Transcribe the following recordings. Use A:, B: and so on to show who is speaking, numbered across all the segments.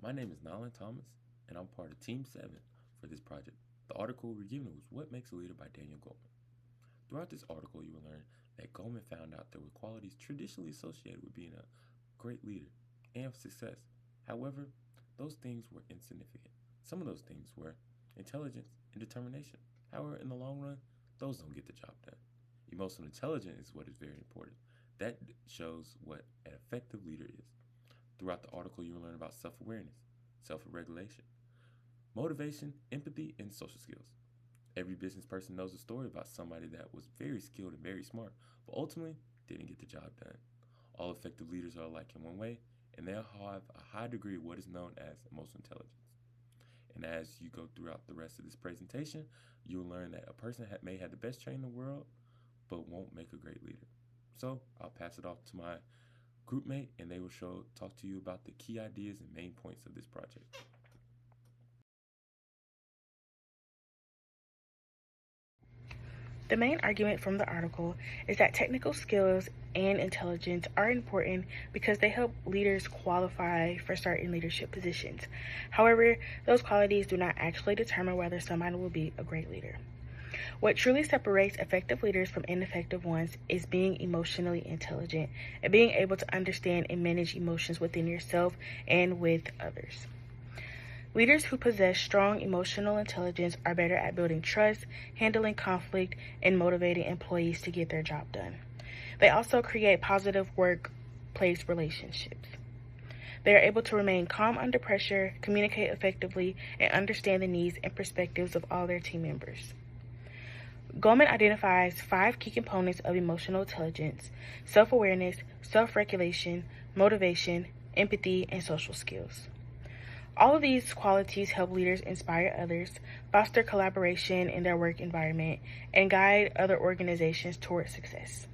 A: My name is Nolan Thomas, and I'm part of Team 7 for this project. The article we're given was What Makes a Leader by Daniel Goleman. Throughout this article, you will learn that Goleman found out there were qualities traditionally associated with being a great leader and success. However, those things were insignificant. Some of those things were intelligence and determination. However, in the long run, those don't get the job done. Emotional intelligence is what is very important. That shows what an effective leader is. Throughout the article, you will learn about self awareness, self regulation, motivation, empathy, and social skills. Every business person knows a story about somebody that was very skilled and very smart, but ultimately didn't get the job done. All effective leaders are alike in one way, and they have a high degree of what is known as emotional intelligence. And as you go throughout the rest of this presentation, you'll learn that a person may have the best training in the world, but won't make a great leader. So I'll pass it off to my group mate, and they will talk to you about the key ideas and main points of this project.
B: The main argument from the article is that technical skills and intelligence are important because they help leaders qualify for certain leadership positions. However, those qualities do not actually determine whether somebody will be a great leader. What truly separates effective leaders from ineffective ones is being emotionally intelligent and being able to understand and manage emotions within yourself and with others. Leaders who possess strong emotional intelligence are better at building trust, handling conflict, and motivating employees to get their job done. They also create positive workplace relationships. They are able to remain calm under pressure, communicate effectively, and understand the needs and perspectives of all their team members. Goleman identifies 5 key components of emotional intelligence: self-awareness, self-regulation, motivation, empathy, and social skills. All of these qualities help leaders inspire others, foster collaboration in their work environment, and guide other organizations toward success.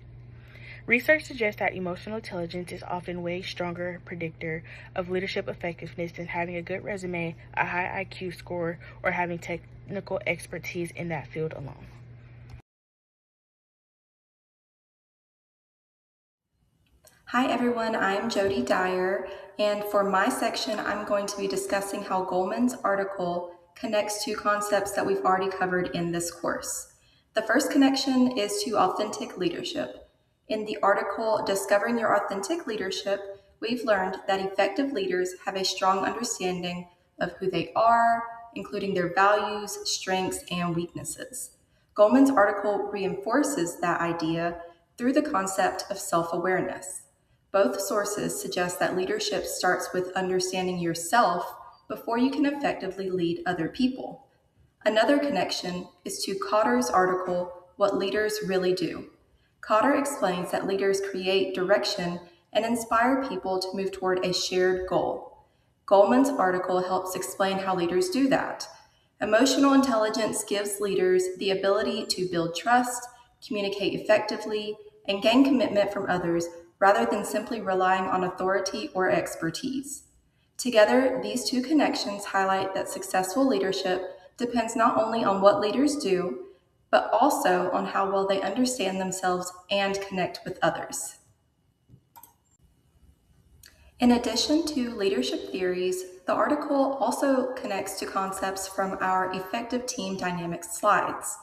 B: Research suggests that emotional intelligence is often a way stronger predictor of leadership effectiveness than having a good resume, a high IQ score, or having technical expertise in that field alone.
C: Hi everyone, I'm Jody Dyer, and for my section, I'm going to be discussing how Goleman's article connects to concepts that we've already covered in this course. The first connection is to authentic leadership. In the article, Discovering Your Authentic Leadership, we've learned that effective leaders have a strong understanding of who they are, including their values, strengths, and weaknesses. Goleman's article reinforces that idea through the concept of self-awareness. Both sources suggest that leadership starts with understanding yourself before you can effectively lead other people. Another connection is to Cotter's article, What Leaders Really Do. Cotter explains that leaders create direction and inspire people to move toward a shared goal. Goleman's article helps explain how leaders do that. Emotional intelligence gives leaders the ability to build trust, communicate effectively, and gain commitment from others rather than simply relying on authority or expertise. Together, these two connections highlight that successful leadership depends not only on what leaders do, but also on how well they understand themselves and connect with others. In addition to leadership theories, the article also connects to concepts from our effective team dynamics slides.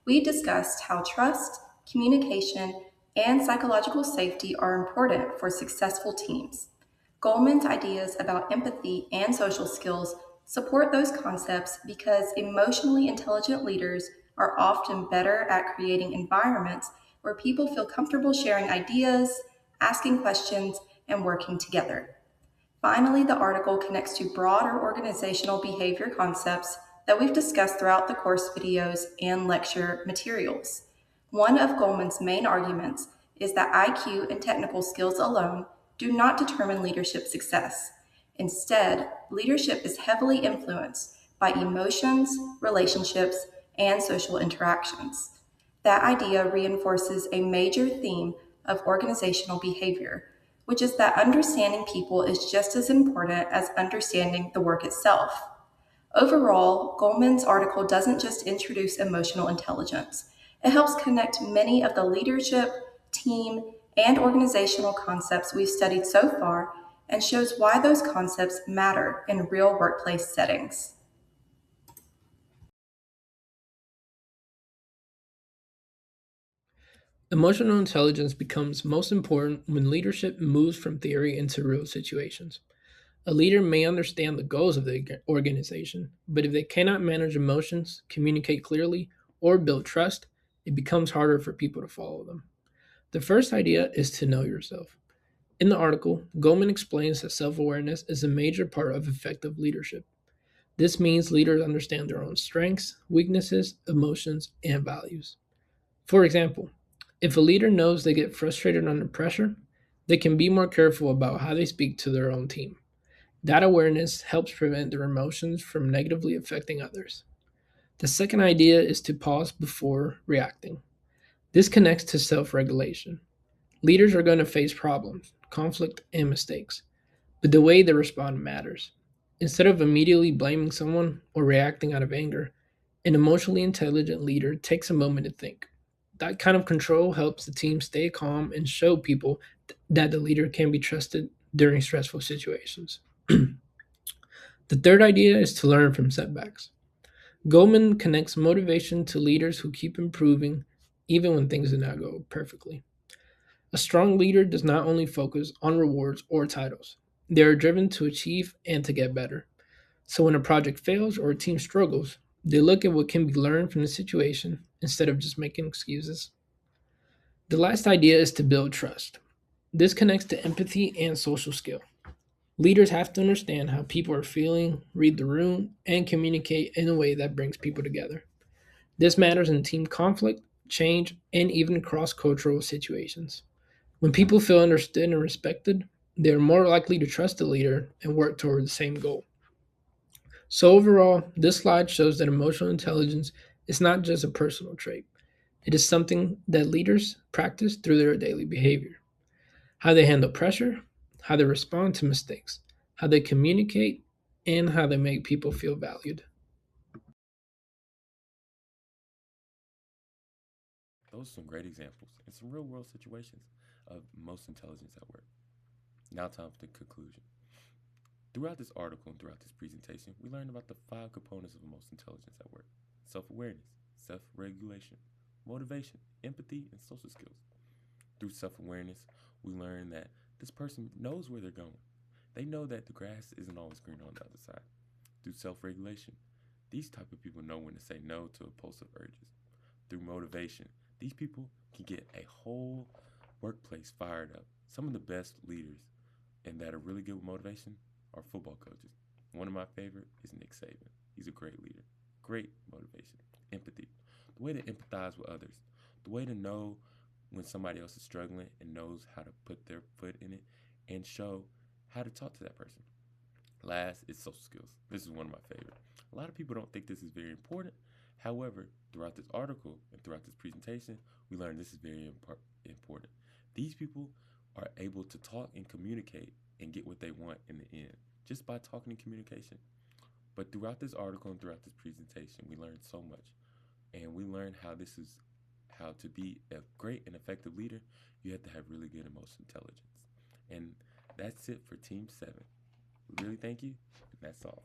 C: We discussed how trust, communication, and psychological safety are important for successful teams. Goleman's ideas about empathy and social skills support those concepts because emotionally intelligent leaders are often better at creating environments where people feel comfortable sharing ideas, asking questions, and working together. Finally, the article connects to broader organizational behavior concepts that we've discussed throughout the course videos and lecture materials. One of Goleman's main arguments is that IQ and technical skills alone do not determine leadership success. Instead, leadership is heavily influenced by emotions, relationships, and social interactions. That idea reinforces a major theme of organizational behavior, which is that understanding people is just as important as understanding the work itself. Overall, Goleman's article doesn't just introduce emotional intelligence, it helps connect many of the leadership, team, and organizational concepts we've studied so far and shows why those concepts matter in real workplace settings.
D: Emotional intelligence becomes most important when leadership moves from theory into real situations. A leader may understand the goals of the organization, but if they cannot manage emotions, communicate clearly, or build trust, it becomes harder for people to follow them. The first idea is to know yourself. In the article, Goldman explains that self awareness is a major part of effective leadership. This means leaders understand their own strengths, weaknesses, emotions, and values. For example, if a leader knows they get frustrated under pressure, they can be more careful about how they speak to their own team. That awareness helps prevent their emotions from negatively affecting others. The second idea is to pause before reacting. This connects to self regulation. Leaders are going to face problems, conflict, and mistakes, but the way they respond matters. Instead of immediately blaming someone or reacting out of anger, an emotionally intelligent leader takes a moment to think. That kind of control helps the team stay calm and show people that the leader can be trusted during stressful situations. The third idea is to learn from setbacks. Goldman connects motivation to leaders who keep improving even when things do not go perfectly. A strong leader does not only focus on rewards or titles, they are driven to achieve and to get better. So when a project fails or a team struggles, they look at what can be learned from the situation instead of just making excuses. The last idea is to build trust. This connects to empathy and social skill. Leaders have to understand how people are feeling, read the room, and communicate in a way that brings people together. This matters in team conflict, change, and even cross cultural situations. When people feel understood and respected, they are more likely to trust the leader and work toward the same goal. So, overall, this slide shows that emotional intelligence is not just a personal trait, it is something that leaders practice through their daily behavior. How they handle pressure, how they respond to mistakes, how they communicate, and how they make people feel valued.
A: Those are some great examples and some real world situations of most intelligence at work. Now, time for the conclusion. Throughout this article and throughout this presentation, we learned about the five components of emotional intelligence at work: self awareness, self regulation, motivation, empathy, and social skills. Through self awareness, we learn that this person knows where they're going. They know that the grass isn't always green on the other side. Through self regulation, these type of people know when to say no to impulsive urges. Through motivation, these people can get a whole workplace fired up. Some of the best leaders and that are really good with motivation are football coaches. One of my favorite is Nick Saban. He's a great leader. Great motivation. Empathy. The way to empathize with others. The way to know when somebody else is struggling and knows how to put their foot in it and show how to talk to that person. Last is social skills. This is one of my favorite. A lot of people don't think this is very important. However, throughout this article and throughout this presentation, we learned this is very important. These people are able to talk and communicate and get what they want in the end just by talking and communication. But throughout this article and throughout this presentation, we learned so much. And we learned how to be a great and effective leader, you have to have really good emotional intelligence. And that's it for Team 7. We really thank you, and that's all.